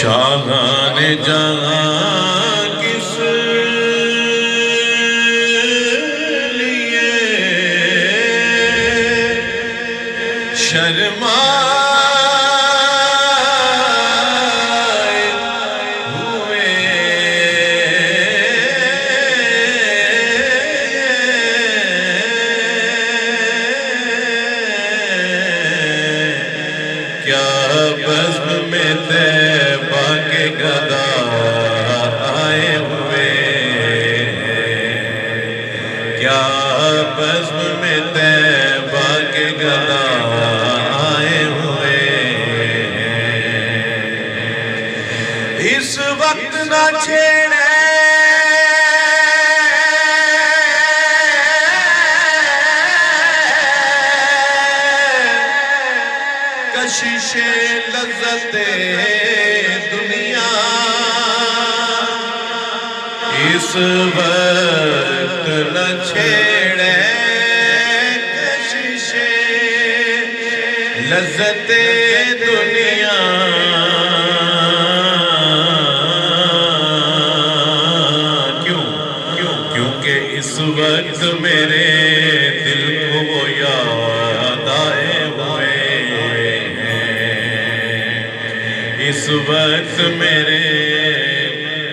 شاہان جہاں کس لیے شرمائے ہوئے کیا بزم میں طیبہ کے گدا آئے ہوئے کیا بزم میں طیبہ کے گدا آئے ہوئے اس وقت نہ چھیڑے کشش لذت دنیا اس وقت نہ چھیڑے کشش لذت دنیا کیونکہ اس وقت میرے دل کو وہ یاد آئے ہوئے اس وقت میرے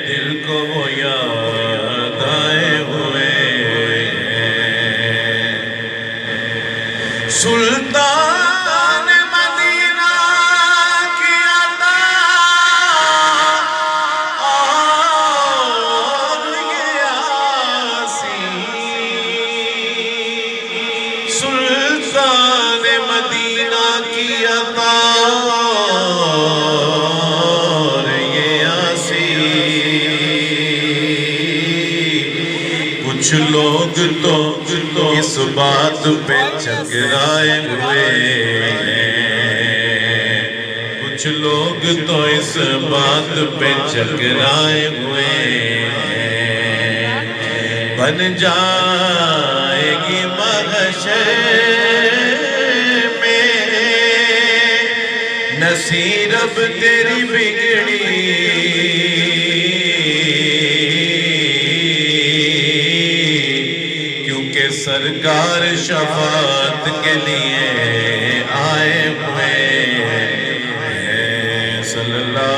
دل کو وہ یاد آئے ہوئے سلطان مدینہ کی عطا اور یہ آسی سلطان مدینہ کی عطا کچھ لوگ تو اس بات پہ چکرائے ہوئے کچھ لوگ تو اس بات پہ چکرائے ہوئے بن جائے گی محشر میں نصیرب تیری بگڑی سرکار شفاعت کے لیے آئے ہوئے صلی اللہ